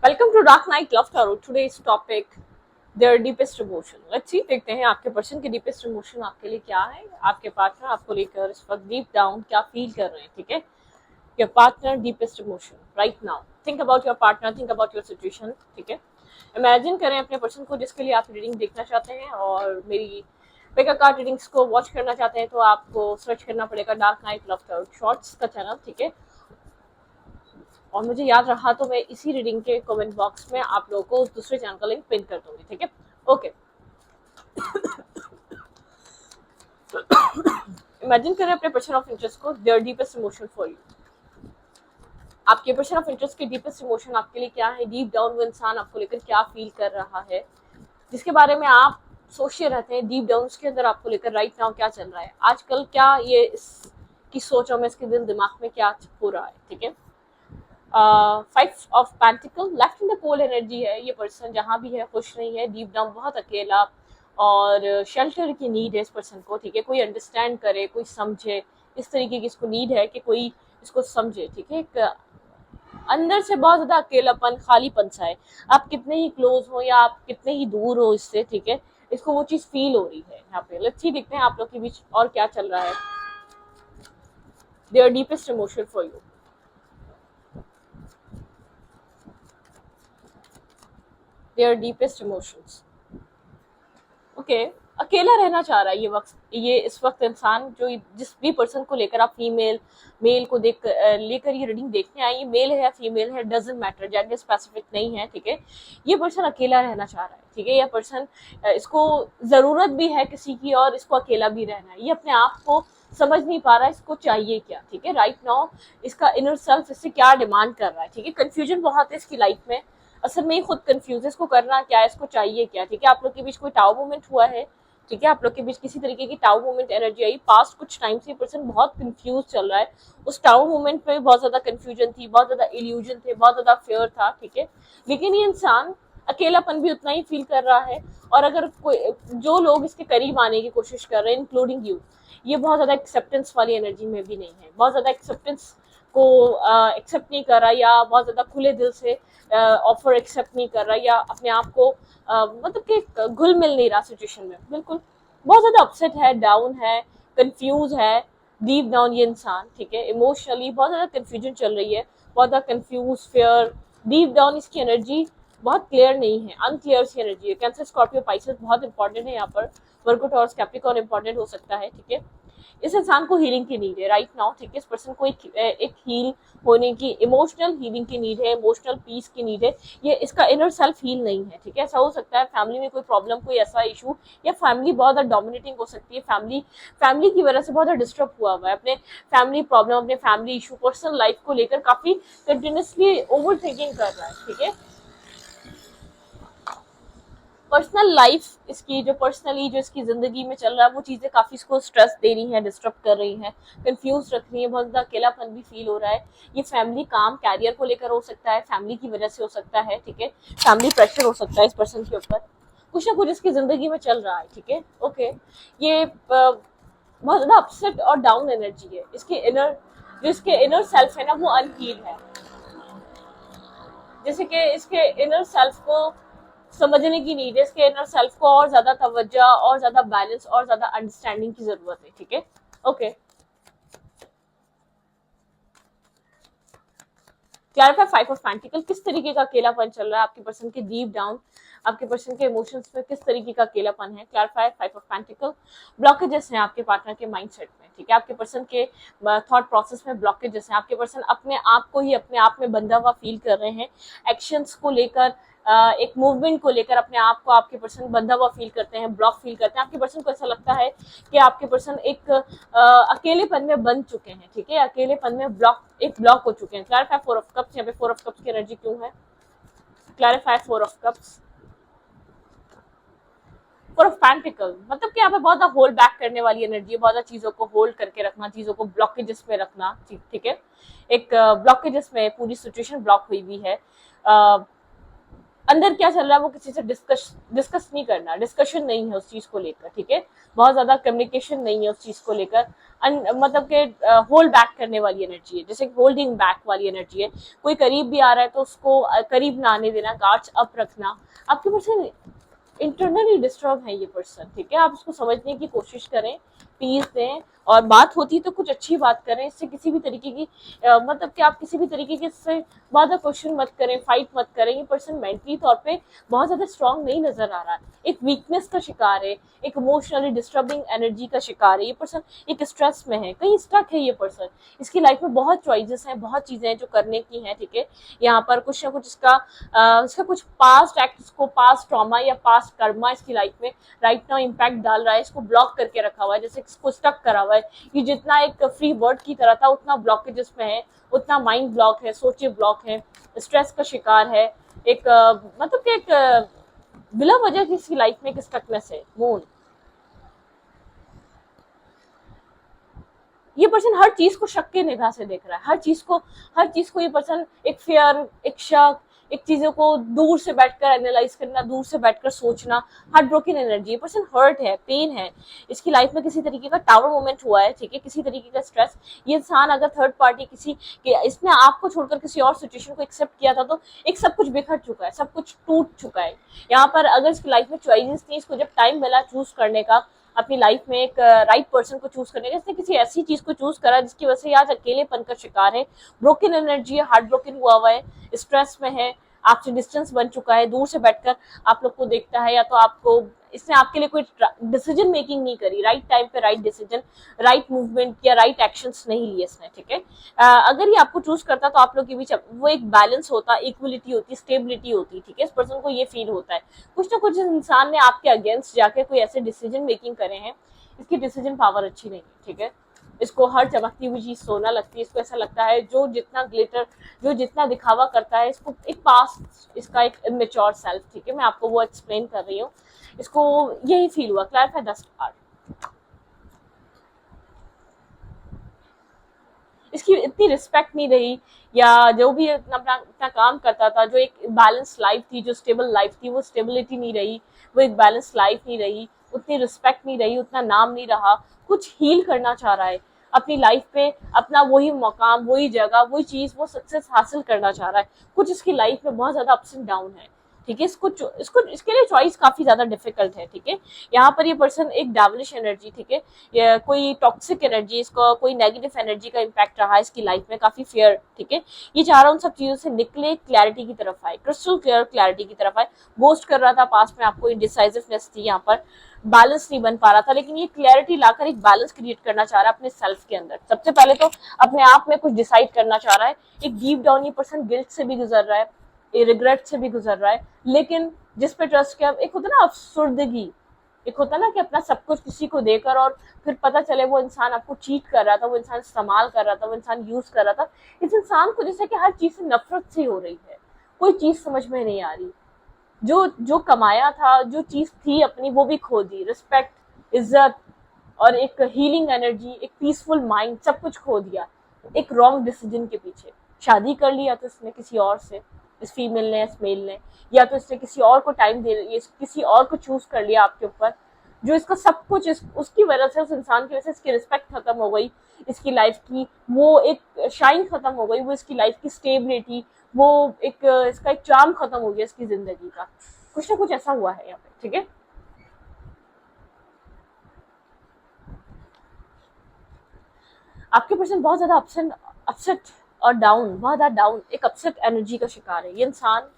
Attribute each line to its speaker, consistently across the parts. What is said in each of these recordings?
Speaker 1: Welcome to Dark Night Love Tarot. Today's topic, their deepest emotion. Let's see, देखते हैं आपके person के deepest emotion आपके लिए क्या है, आपके पार्टनर आपको लेकर इस वक्त deep down क्या फील कर रहे हैं, ठीक है? Your partner deepest emotion right now. Think about your partner, think about your situation, ठीक है? Imagine करें अपने पर्सन को जिसके लिए आप रीडिंग देखना चाहते हैं और मेरी पिक कार्ड रीडिंग्स को वॉच करना चाहते हैं तो आपको सर्च करना पड़ेगा dark night love tarot shorts का चैनल, ठीक है? और मुझे याद रहा तो मैं इसी रीडिंग के कमेंट बॉक्स में आप लोगों को दूसरे चैनल का लिंक पिन कर दूंगी, ठीक है? ओके, इमेजिन करें अपने पर्सन ऑफ इंटरेस्ट को, their deepest emotion for you. आपके पर्सन ऑफ इंटरेस्ट के डीपेस्ट इमोशन आपके लिए क्या है? डीप डाउन वो इंसान आपको लेकर क्या फील कर रहा है, जिसके बारे में आप सोचते रहते हैं डीप डाउन उसके अंदर आपको लेकर राइट नाउ क्या चल रहा है आजकल, क्या ये इसकी सोचों में, इसके दिल दिमाग में क्या हो रहा है, ठीक है? 5 of pentacle left in the cold energy है। ये पर्सन जहाँ भी है खुश नहीं है, डीप डाउन बहुत अकेला और शेल्टर की नीड है इस पर्सन को, ठीक है? कोई अंडरस्टैंड करे, कोई समझे, इस तरीके की इसको नीड है कि कोई इसको समझे, ठीक है? एक अंदर से बहुत ज्यादा अकेलापन, खालीपन सा है। आप कितने ही क्लोज हो या आप कितने ही दूर हो इससे, ठीक है, इसको वो चीज फील हो रही है यहाँ पे। लेट्स सी, देखते हैं आप लोग के बीच और क्या चल रहा है। Their deepest emotion for you. Their deepest emotions. Okay, अकेला रहना चाह रहा है ये इस वक्त इंसान, जो जिस भी पर्सन को लेकर आप फीमेल मेल को देख लेकर ये रीडिंग देखने आई, ये मेल है या फीमेल है डजंट मैटर, जेंडर स्पेसिफिक नहीं है, ठीक है? ये पर्सन अकेला रहना चाह रहा है, ठीक है? यह पर्सन इसको जरूरत भी है किसी की और इसको अकेला भी रहना है। ये अपने आप को समझ नहीं पा रहा है इसको चाहिए क्या, ठीक है? राइट नाउ इसका इनर सेल्फ इससे क्या डिमांड कर रहा है, ठीक है? कंफ्यूजन बहुत है इसकी लाइफ में, असल में ये खुद कंफ्यूज है, इसको करना क्या है, इसको चाहिए क्या, ठीक है? आप लोग के बीच कोई टाउ मोमेंट हुआ है, ठीक है? आप लोग के बीच किसी तरीके की टाउ मोमेंट एनर्जी आई पास्ट कुछ टाइम से, पर्सन बहुत कंफ्यूज चल रहा है। उस टाउ मोमेंट में बहुत ज्यादा कंफ्यूजन थी, बहुत ज्यादा इल्यूजन थे, बहुत ज्यादा फेयर था, ठीक है? लेकिन ये इंसान अकेलापन भी उतना ही फील कर रहा है। और अगर कोई जो लोग इसके करीब आने की कोशिश कर रहे हैं इंक्लूडिंग यू, ये बहुत ज्यादा एक्सेप्टेंस वाली एनर्जी में भी नहीं है, बहुत ज्यादा एक्सेप्टेंस को एक्सेप्ट नहीं कर रहा, या बहुत ज्यादा खुले दिल से ऑफर एक्सेप्ट नहीं कर रहा, या अपने आप को मतलब कि घुल मिल नहीं रहा सिचुएशन में, बिल्कुल बहुत ज्यादा अपसेट है, डाउन है, कंफ्यूज है डीप डाउन ये इंसान, ठीक है? इमोशनली बहुत ज्यादा कंफ्यूजन चल रही है, बहुत ज्यादा कंफ्यूज, फेयर, डीप डाउन इसकी एनर्जी बहुत क्लियर नहीं है, अनक्लियर सी एनर्जी है। कैंसर, स्कॉर्पियो, पाइसेस बहुत इंपॉर्टेंट है यहाँ पर, वर्गो, टॉरस, कैप्रिकॉर्न इंपॉर्टेंट हो सकता है, ठीक है? इस इंसान को हीलिंग की नीड है राइट नाउ, ठीक है? इस पर्सन को एक हील होने की, इमोशनल हीलिंग की नीड है, इमोशनल पीस की नीड है। ये इसका इनर सेल्फ हील नहीं है, ठीक है? ऐसा हो सकता है फैमिली में कोई प्रॉब्लम, कोई ऐसा इशू, या फैमिली बहुत ज्यादा डोमिनेटिंग हो सकती है, फैमिली की वजह से बहुत ज्यादा डिस्टर्ब हुआ हुआ है, अपने फैमिली प्रॉब्लम, अपने फैमिली इशू, पर्सनल लाइफ को लेकर काफी कंटिन्यूसली ओवर थिंकिंग कर रहा है, ठीक है? पर्सनल लाइफ इसकी, जो पर्सनली जो इसकी जिंदगी में चल रहा है, वो चीजें काफी इसको स्ट्रेस दे रही हैं, डिस्टर्ब कर रही हैं, कंफ्यूज रख रही है, बहुत ज्यादा अकेलापन भी फील हो रहा है। ये फैमिली, काम, कैरियर को लेकर हो सकता है, फैमिली की वजह से हो सकता है, ठीक है? फैमिली प्रेशर हो सकता है इस पर्सन के ऊपर, कुछ ना कुछ इसकी जिंदगी में चल रहा है, ठीक है? ओके, ये बहुत ज्यादा अपसेट और डाउन एनर्जी है इसके इनर, जो इसके इनर सेल्फ है ना, वो अनहील्ड है। जैसे कि इसके इनर सेल्फ को समझने की नीड है, इसके इनर सेल्फ को और ज्यादा तवज्जो, और ज्यादा बैलेंस, और ज्यादा अंडरस्टैंडिंग की जरूरत है, ठीक है? Okay, clarify 5 of pentacle. किस तरीके का अकेलापन चल रहा है आपके पर्सन के डीप डाउन, आपके पर्सन के इमोशंस में किस तरीके का अकेलापन है? Clarify 5 of pentacle. ब्लॉकेजेस हैं आपके पार्टनर के माइंडसेट में, ठीक है? आपके पर्सन के थॉट प्रोसेस में ब्लॉकेजेस हैं, आपके पर्सन अपने आप को ही अपने आप में बंधा हुआ फील कर रहे हैं, एक्शंस को लेकर, एक मूवमेंट को लेकर अपने आप को आपके पर्सन बंधा हुआ फील करते हैं, ब्लॉक फील करते हैं। आपके पर्सन को ऐसा लगता है कि आपके पर्सन एक अकेलेपन में बंध चुके हैं, ठीक है? अकेलेपन में ब्लॉक हो चुके हैं। Clarify 4 of cups. यहाँ पे 4 ऑफ कप्स की एनर्जी क्यों है? Clarify 4 of cups. 4 of pentacle मतलब कि यहाँ पे बहुत होल्ड बैक करने वाली एनर्जी है, बहुत चीजों को होल्ड करके रखना, चीजों को ब्लॉकेजेस में रखना, ठीक है? एक ब्लॉकेजेस में पूरी सिचुएशन ब्लॉक हुई हुई है। अंदर क्या चल रहा है वो किसी से डिस्कस नहीं करना, डिस्कशन नहीं है उस चीज को लेकर, ठीक है, बहुत ज्यादा कम्युनिकेशन नहीं है उस चीज को लेकर, मतलब के होल्ड बैक करने वाली एनर्जी है, जैसे होल्डिंग बैक वाली एनर्जी है। कोई करीब भी आ रहा है तो उसको करीब ना आने देना, गार्ड्स अप रखना। आपके पर्सन इंटरनली डिस्टर्ब है ये पर्सन, ठीक है, आप उसको समझने की कोशिश करें, पीस दें, और बात होती है तो कुछ अच्छी बात करें, इससे किसी भी तरीके की मतलब कि आप किसी भी तरीके के इससे ज्यादा क्वेश्चन मत करें, फाइट मत करें। ये पर्सन मेंटली तौर पे बहुत ज्यादा स्ट्रांग नहीं नजर आ रहा है, एक वीकनेस का शिकार है, एक इमोशनली डिस्टर्बिंग एनर्जी का शिकार है ये पर्सन, एक स्ट्रेस में है, कहीं स्टक है ये पर्सन। इसकी लाइफ में बहुत चॉइसेस हैं, बहुत चीजें हैं जो करने की हैं, ठीक है, यहाँ पर कुछ ना कुछ इसका कुछ पास्ट एक्ट को, पास्ट ट्रॉमा या पास्ट कर्मा इसकी लाइफ में राइट नाउ इम्पैक्ट डाल रहा है, इसको ब्लॉक करके रखा हुआ है, जैसे इसको स्टक करा हुआ है। ये जितना एक फ्री वर्ड की तरह था उतना ब्लॉकेजेस में है, उतना माइंड ब्लॉक है, सोचे ब्लॉक है, स्ट्रेस का शिकार है, एक मतलब कि एक बिला वजह की इसकी लाइफ में एक स्टकनेस है। मून, ये पर्सन हर चीज को शक के निगाह से देख रहा है, हर चीज को ये पर्सन एक फेयर, एक शक, एक चीजों को दूर से बैठकर एनालाइज करना, दूर से बैठकर सोचना, हार्ट ब्रोकन एनर्जी। ये पर्सन हर्ट है, पेन है, इसकी लाइफ में किसी तरीके का टावर मोमेंट हुआ है, ठीक है, किसी तरीके का स्ट्रेस। ये इंसान अगर थर्ड पार्टी किसी इसने आपको छोड़कर किसी और सिचुएशन को एक्सेप्ट किया था तो एक सब कुछ बिखर चुका है, सब कुछ टूट चुका है। यहाँ पर अगर इसकी लाइफ में चॉइसेस थी, इसको जब टाइम मिला चूज करने का, अपनी लाइफ में एक राइट पर्सन को चूज करने का, इसने किसी ऐसी चीज को चूज करा जिसकी वजह से आज अकेलेपन का शिकार है, ब्रोकन एनर्जी है, हार्ट ब्रोकन हुआ है, स्ट्रेस में है, आपसे डिस्टेंस बन चुका है, दूर से बैठकर आप लोग को देखता है, या तो आपको इसने आपके लिए कोई डिसीजन मेकिंग नहीं करी, राइट टाइम पे राइट डिसीजन, राइट मूवमेंट या राइट एक्शंस नहीं लिए इसने, ठीक है। अगर ये आपको चूज करता तो आप लोग के बीच वो एक बैलेंस होता, इक्वलिटी होती, स्टेबिलिटी होती, ठीक है। इस पर्सन को ये फील होता है कुछ ना कुछ इंसान ने आपके अगेंस्ट जाके कोई ऐसे डिसीजन मेकिंग करे हैं, इसकी डिसीजन पावर अच्छी नहीं है, ठीक है। इसको हर चमकती हुई चीज सोना लगती है, इसको ऐसा लगता है जो जितना ग्लिटर, जो जितना दिखावा करता है, इसको एक पास्ट, इसका एक इमेच्योर सेल्फ, ठीक है, मैं आपको वो एक्सप्लेन कर रही हूँ, इसको यही फील हुआ। क्लैरिफाई द स्टार, इसकी इतनी रिस्पेक्ट नहीं रही, या जो भी अपना काम करता था, जो एक बैलेंस लाइफ थी, जो स्टेबल लाइफ थी, वो स्टेबिलिटी नहीं रही, वो एक बैलेंस लाइफ नहीं रही, उतनी रिस्पेक्ट नहीं रही, उतना नाम नहीं रहा। कुछ हील करना चाह रहा है अपनी लाइफ पे, अपना वही मकाम, वही जगह, वही चीज, वो सक्सेस हासिल करना चाह रहा है। कुछ इसकी लाइफ में बहुत ज्यादा अप्स एंड डाउन है, ठीक है, इसको इसके लिए चॉइस काफी ज्यादा डिफिकल्ट है, ठीक है। यहाँ पर ये पर्सन एक डेविलिश एनर्जी, ठीक है, कोई टॉक्सिक एनर्जी, इसका कोई नेगेटिव एनर्जी का इम्पैक्ट रहा है इसकी लाइफ में, काफी फियर, ठीक है। ये चाह रहा उन सब चीजों से निकले, क्लैरिटी की तरफ आए, क्रिस्टल क्लियर क्लैरिटी की तरफ आए। गोस्ट कर रहा था पास्ट में, आपको इंडिसाइसिवनेस थी, यहाँ पर बैलेंस नहीं बन पा रहा था, लेकिन ये क्लैरिटी लाकर एक बैलेंस क्रिएट करना चाह रहा है अपने सेल्फ के अंदर। सबसे पहले तो अपने आप में कुछ डिसाइड करना चाह रहा है। एक डीप डाउन ये पर्सन गिल्ट से भी गुजर रहा है, रिग्रेट से भी गुजर रहा है, लेकिन जिस पे ट्रस्ट किया, एक होता ना अफसुर्दगी, एक होता ना कि अपना सब कुछ किसी को देकर और फिर पता चले वो इंसान आपको चीट कर रहा था, वो इंसान इस्तेमाल कर रहा था, वो इंसान यूज कर रहा था। इस इंसान को जैसे कि हर चीज से नफरत सी हो रही है, कोई चीज समझ में नहीं आ रही, जो जो कमाया था, जो चीज थी अपनी, वो भी खो दी, रिस्पेक्ट, इज्जत और एक हीलिंग एनर्जी, एक पीसफुल माइंड, सब कुछ खो दिया एक रॉन्ग डिसीजन के पीछे। शादी कर लिया तो इसने किसी और से, इस फीमेल ने, इस मेल ने, या तो इसने किसी और को टाइम दे, किसी और को चूज कर लिया आपके ऊपर, जो इसका सब कुछ उसकी वजह से, उस इंसान की वजह से इसकी रिस्पेक्ट खत्म हो गई, इसकी लाइफ की वो एक शाइन खत्म हो गई, वो इसकी लाइफ की स्टेबिलिटी, वो एक इसका एक चार्म खत्म हो गया इसकी जिंदगी का। कुछ ना कुछ ऐसा हुआ है यहाँ पे, ठीक है। आपके पर्सन बहुत ज्यादा अपसेट और डाउन, बहुत ज्यादा डाउन, एक अपसेट एनर्जी का शिकार है ये इंसान,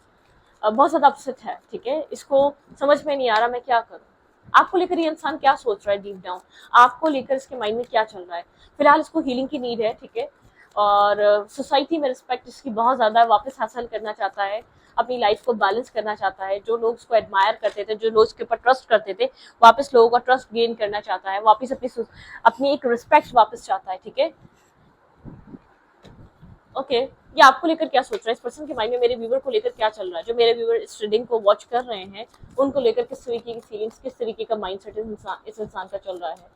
Speaker 1: बहुत ज्यादा अपसेट है, ठीक है। इसको समझ में नहीं आ रहा मैं क्या करूं, आपको लेकर ये इंसान क्या सोच रहा है डीप डाउन, आपको लेकर इसके माइंड में क्या चल रहा है। फिलहाल इसको हीलिंग की नीड है, ठीक है, और सोसाइटी में रिस्पेक्ट इसकी बहुत ज्यादा वापस हासिल करना चाहता है, अपनी लाइफ को बैलेंस करना चाहता है। जो लोग उसको एडमायर करते थे, जो लोग उसके ऊपर ट्रस्ट करते थे, वापस लोगों का ट्रस्ट गेन करना चाहता है, वापस अपनी एक रिस्पेक्ट वापस चाहता है, ठीक है। ओके, ये आपको लेकर क्या सोच रहा है, इस पर्सन के माइंड में मेरे व्यूवर को लेकर क्या चल रहा है, जो मेरे व्यूवर इस रीडिंग को वॉच कर रहे हैं, उनको लेकर किस तरीके की फीलिंग्स, किस तरीके का माइंडसेट इस इंसान का चल रहा है।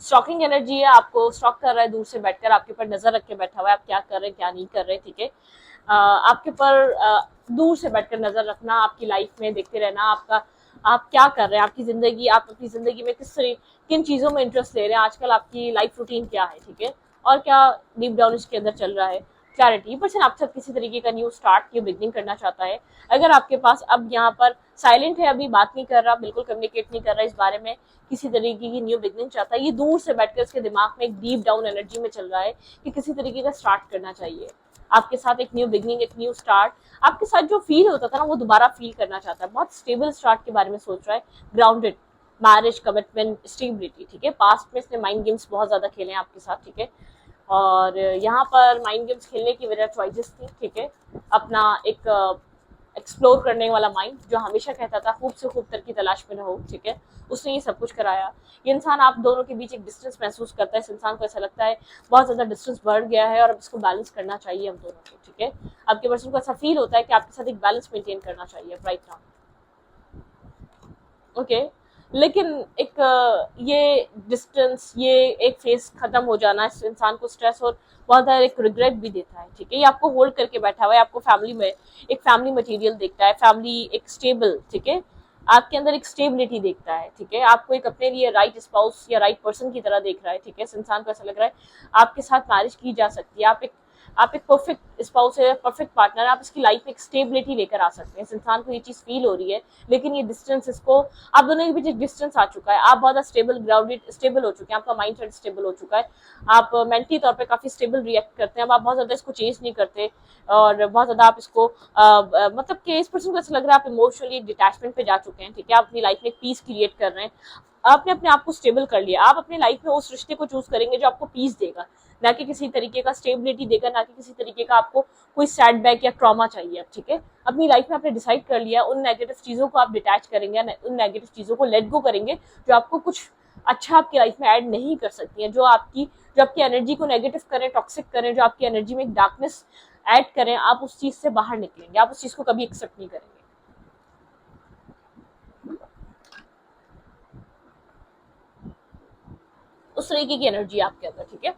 Speaker 1: स्टॉकिंग एनर्जी है, आपको स्टॉक कर रहा है दूर से बैठकर, आपके ऊपर नजर रख के बैठा हुआ है, आप क्या कर रहे हैं क्या नहीं कर रहे, ठीक है। आपके ऊपर दूर से बैठकर नजर रखना, आपकी लाइफ में देखते रहना आपका आप क्या कर रहे हैं, आपकी जिंदगी, आप अपनी जिंदगी में किन चीजों में इंटरेस्ट ले रहे हैं, आजकल आपकी लाइफ रूटीन क्या है, ठीक है, और क्या डीप डाउन इसके अंदर चल रहा है। क्लैरिटी। पर्सन आपके साथ किसी तरीके का न्यू स्टार्ट, न्यू बिगनिंग करना चाहता है। अगर आपके पास अब यहाँ पर साइलेंट है, अभी बात नहीं कर रहा, बिल्कुल कम्युनिकेट नहीं कर रहा इस बारे में, किसी तरीके की न्यू बिगनिंग चाहता है, ये दूर से बैठकर इसके दिमाग में एक डीप डाउन एनर्जी में चल रहा है कि किसी तरीके का स्टार्ट करना चाहिए आपके साथ, एक न्यू बिगनिंग, एक न्यू स्टार्ट। आपके साथ जो फील होता था ना, वो दोबारा फील करना चाहता है, बहुत स्टेबल स्टार्ट के बारे में सोच रहा है, ग्राउंडेड, मैरिज, कमिटमेंट, स्टेबिलिटी, ठीक है। पास्ट में इसने माइंड गेम्स बहुत ज्यादा खेले हैं आपके साथ, ठीक है, और यहाँ पर माइंड गेम्स खेलने की वजह चॉइसेस थी, ठीक है, अपना एक एक्सप्लोर करने वाला माइंड जो हमेशा कहता था खूब से खूब तर की तलाश में रहो, ठीक है, उसने ये सब कुछ कराया। ये इंसान आप दोनों के बीच एक डिस्टेंस महसूस करता है, इस इंसान को ऐसा लगता है बहुत ज्यादा डिस्टेंस बढ़ गया है और अब इसको बैलेंस करना चाहिए हम दोनों को, ठीक है। आपके पर्सन को ऐसा फील होता है कि आपके साथ एक बैलेंस मेंटेन करना चाहिए राइट नाउ, ओके। लेकिन एक ये डिस्टेंस, ये एक फेस खत्म हो जाना इस इंसान को स्ट्रेस और बहुत ज्यादा एक रिग्रेट भी देता है, ठीक है। ये आपको होल्ड करके बैठा हुआ है, आपको फैमिली में एक फैमिली मटेरियल देखता है, फैमिली एक स्टेबल, ठीक है, आपके अंदर एक स्टेबिलिटी देखता है, ठीक है, आपको एक अपने लिए राइट स्पाउस या राइट पर्सन की तरह देख रहा है, ठीक है। इस इंसान को ऐसा लग रहा है आपके साथ मैरिज की जा सकती है, आप एक परफेक्ट स्पाउस है, परफेक्ट पार्टनर, आप इसकी लाइफ में एक स्टेबिलिटी लेकर आ सकते हैं। इस इंसान को ये चीज फील हो रही है, लेकिन ये डिस्टेंस इसको, आप दोनों के बीच एक डिस्टेंस आ चुका है, आप बहुत स्टेबल, ग्राउंडेड, स्टेबल हो चुके हैं, आपका माइंड सेट स्टेबल हो चुका है, आप मेंटली तौर पे काफी स्टेबल रिएक्ट करते हैं, अब आप बहुत ज्यादा इसको चेंज नहीं करते और बहुत ज्यादा आप इसको मतलब कि इस पर्सन को ऐसा लग रहा है आप इमोशनली डिटैचमेंट पे जा चुके हैं, ठीक है, आप अपनी लाइफ में एक पीस क्रिएट कर रहे हैं, आपने अपने आप को स्टेबल कर लिया, आप अपनी लाइफ में उस रिश्ते को चूज करेंगे जो आपको पीस देगा, ना कि किसी तरीके का स्टेबिलिटी देगा, ना कि किसी तरीके का आपको कोई सेटबैक या ट्रॉमा चाहिए, ठीक है। अपनी लाइफ में आपने डिसाइड कर लिया, उन नेगेटिव चीजों को आप डिटैच करेंगे, उन नेगेटिव चीजों को लेट गो करेंगे जो आपको कुछ अच्छा आपकी लाइफ में ऐड नहीं कर सकती है, जो आपकी एनर्जी को नेगेटिव करें, टॉक्सिक करें, जो आपकी एनर्जी में एक डार्कनेस ऐड करें, आप उस चीज से बाहर निकलेंगे, आप उस चीज को कभी एक्सेप्ट नहीं करेंगे। उस तरीके की एनर्जी आपके अंदर, ठीक है।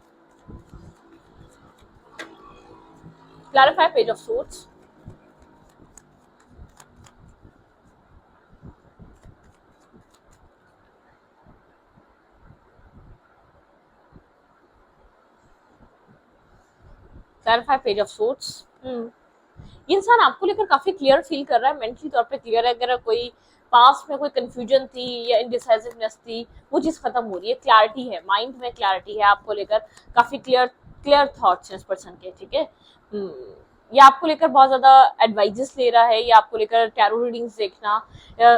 Speaker 1: Clarify page of sorts. Clarify page of sorts. ये इंसान आपको लेकर काफी क्लियर फील कर रहा है, मेंटली तौर पे क्लियर है, अगर कोई पास्ट में कोई कंफ्यूजन थी या इनडिसाइसिवनेस थी, वो चीज खत्म हो रही है, क्लैरिटी है, माइंड में क्लैरिटी है, आपको लेकर काफी क्लियर क्लियर थॉट्स हैं इस पर्सन के, ठीक है। ये आपको लेकर बहुत ज्यादा एडवाइजेस ले रहा है, या आपको लेकर टैरो रीडिंग्स देखना,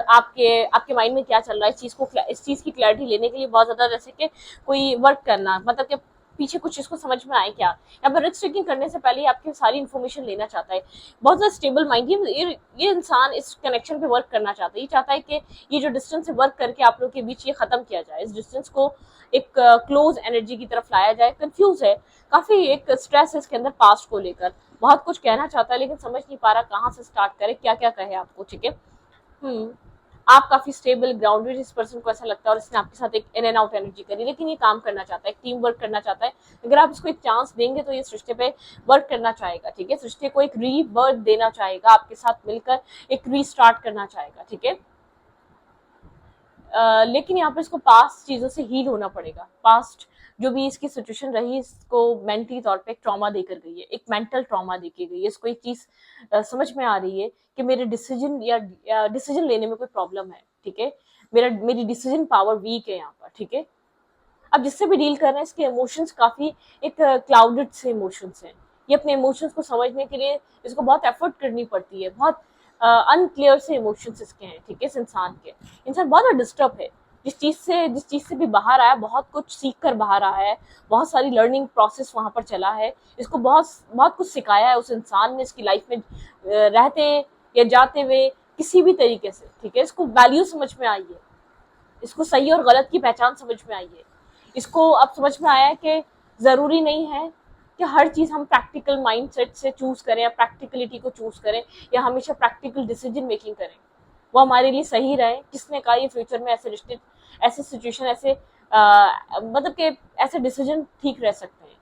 Speaker 1: आपके आपके माइंड में क्या चल रहा है, इस चीज की क्लैरिटी लेने के लिए बहुत ज्यादा जैसे कि कोई वर्क करना, मतलब कि पीछे कुछ इसको समझ में आए क्या, या फिर रिस्क टेकिंग करने से पहले आपकी सारी इन्फॉर्मेशन लेना चाहता है, बहुत ज्यादा स्टेबल माइंड। ये इंसान इस कनेक्शन पे वर्क करना चाहता है, ये चाहता है कि ये जो डिस्टेंस है वर्क करके आप लोग के बीच ये खत्म किया जाए, इस डिस्टेंस को एक क्लोज एनर्जी की तरफ लाया जाए। कंफ्यूज है, काफी एक स्ट्रेस है इसके अंदर पास्ट को लेकर, बहुत कुछ कहना चाहता है लेकिन समझ नहीं पा रहा कहाँ से स्टार्ट करे, क्या क्या कहे आपको, ठीक है। आप काफी स्टेबल, ग्राउंडेड, इस पर्सन को ऐसा लगता है, और इसने आपके साथ एक इन एंड आउट एनर्जी करी, लेकिन ये काम करना चाहता है, टीम वर्क करना चाहता है, अगर आप इसको एक चांस देंगे तो ये इस रिश्ते पे वर्क करना चाहेगा, ठीक है, इस रिश्ते को एक रीबर्थ देना चाहेगा, आपके साथ मिलकर एक रीस्टार्ट करना चाहेगा, ठीक है। लेकिन यहाँ पर इसको पास्ट चीजों से हील होना पड़ेगा, पास्ट जो भी इसकी सिचुएशन रही, इसको मेंटली तौर पे एक ट्रॉमा देकर गई है, एक मेंटल ट्रॉमा देकर गई है, इसको एक चीज समझ में आ रही है कि मेरे डिसीजन या डिसीजन लेने में कोई प्रॉब्लम है, ठीक है, मेरी डिसीजन पावर वीक है यहाँ पर, ठीक है। अब जिससे भी डील कर रहे हैं इसके इमोशंस काफी एक क्लाउडेड से इमोशंस हैं, ये अपने इमोशंस को समझने के लिए इसको बहुत एफर्ट करनी पड़ती है, बहुत अनक्लियर से इमोशंस इसके हैं, ठीक है। इस इंसान के, इंसान बहुत डिस्टर्ब है, जिस चीज से भी बाहर आया, बहुत कुछ सीख कर बाहर आया है, बहुत सारी लर्निंग प्रोसेस वहां पर चला है, इसको बहुत बहुत कुछ सिखाया है उस इंसान ने इसकी लाइफ में रहते या जाते हुए किसी भी तरीके से, ठीक है। इसको वैल्यू समझ में आई है, इसको सही और गलत की पहचान समझ में आई है, इसको अब समझ में आया है कि जरूरी नहीं है कि हर चीज हम प्रैक्टिकल माइंडसेट से चूज करें या प्रैक्टिकलिटी को चूज करें या हमेशा प्रैक्टिकल डिसीजन मेकिंग करें, वो हमारे लिए सही रहे। किसने कहा ये फ्यूचर में ऐसे रिश्ते, ऐसे सिचुएशन, ऐसे मतलब कि ऐसे डिसीजन ठीक रह सकते हैं,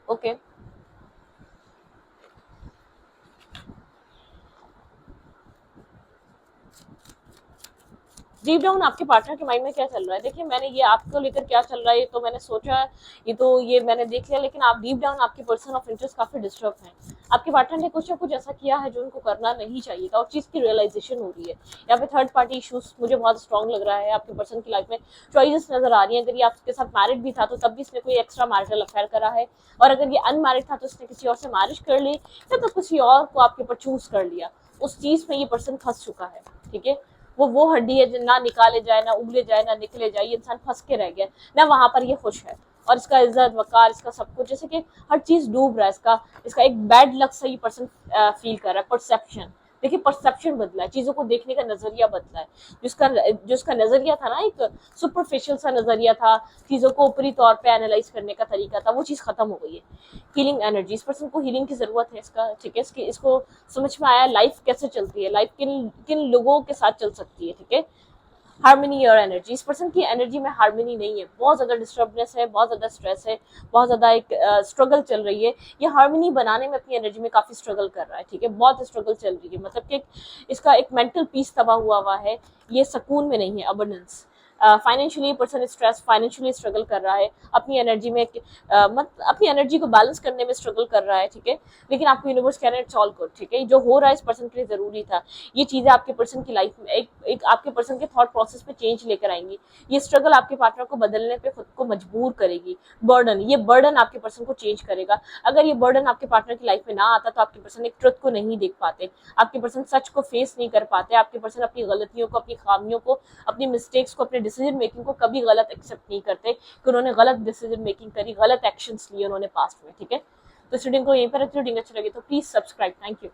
Speaker 1: ओके। डीप डाउन आपके पार्टनर के माइंड में क्या चल रहा है। देखिए मैंने ये आपको लेकर क्या चल रहा है ये तो मैंने सोचा, ये मैंने देख लिया, लेकिन आप डीप डाउन आपके पर्सन ऑफ इंटरेस्ट काफी डिस्टर्ब हैं। आपके पार्टनर ने कुछ ना कुछ ऐसा किया है जो उनको करना नहीं चाहिए था और चीज की रियलाइजेशन हो रही है। यहाँ पे थर्ड पार्टी इश्यूज मुझे बहुत स्ट्रॉन्ग लग रहा है। आपके पर्सन की लाइफ में चॉइसेस नजर आ रही है। अगर ये आपके साथ मैरिड भी था तो तब भी इसने कोई एक्स्ट्रा मैरिटल अफेयर करा है, और अगर ये अनमैरिड था तो इसने किसी और से मैरिज कर ली या तो किसी और को आपके ऊपर चूज कर लिया। उस चीज में ये पर्सन फंस चुका है। ठीक है, वो हड्डी है जो ना निकाले जाए, ना उगले जाए, ना निकले जाए, ये इंसान फंस के रह गया ना, वहां पर ये खुश है। और इसका इज्जत वकार, इसका सब कुछ, जैसे कि हर चीज डूब रहा है। इसका एक बैड लक सा ये पर्सन फील कर रहा है। परसेप्शन, देखिए परसेप्शन बदला है, चीजों को देखने का नजरिया बदला है। जिसका नजरिया था ना, एक सुपरफिशियल सा नजरिया था, चीजों को ऊपरी तौर पे एनालाइज करने का तरीका था, वो चीज खत्म हो गई है। हीलिंग एनर्जी, इस पर्सन को हीलिंग की जरूरत है। इसका ठीक है, इसको समझ में आया लाइफ कैसे चलती है, लाइफ किन किन लोगों के साथ चल सकती है। ठीक है, हार्मनी और एनर्जी, इस पर्सन की एनर्जी में हार्मनी नहीं है, बहुत ज्यादा डिस्टर्बनेस है, बहुत ज्यादा स्ट्रेस है, बहुत ज्यादा एक स्ट्रगल चल रही है। ये हार्मनी बनाने में अपनी एनर्जी में काफी स्ट्रगल कर रहा है। ठीक है, बहुत स्ट्रगल चल रही है, मतलब कि इसका एक मेंटल पीस तबाह हुआ है, ये सुकून में नहीं है, abundance. Financially person stress, financially struggle कर रहा है, अपनी एनर्जी में अपनी एनर्जी को बैलेंस करने में स्ट्रगल कर रहा है। ठीक है, लेकिन आपको यूनिवर्स कह रहे हैं इट्स ऑल गुड। ठीक है, जो हो रहा है इस पर्सन के लिए जरूरी था। ये चीजें आपके पर्सन की लाइफ में एक आपके पर्सन के थॉट प्रोसेस में चेंज लेकर आएंगी। ये स्ट्रगल आपके पार्टनर को बदलने पे खुद को मजबूर करेगी। ये बर्डन आपके पर्सन को चेंज करेगा। अगर ये बर्डन आपके पार्टनर की लाइफ में ना आता तो आपके पर्सन एक ट्रुथ को नहीं देख पाते, आपके पर्सन सच को फेस नहीं कर पाते, आपके पर्सन अपनी गलतियों को, अपनी खामियों को, अपनी मिस्टेक्स को, अपने डिसीजन मेकिंग को कभी गलत एक्सेप्ट नहीं करते कि उन्होंने गलत डिसीजन मेकिंग करी, गलत एक्शंस लिए उन्होंने पास्ट में। ठीक है, तो इस रीडिंग को यहीं पर रखती हूँ। रीडिंग अच्छी लगी तो प्लीज सब्सक्राइब। Thank you.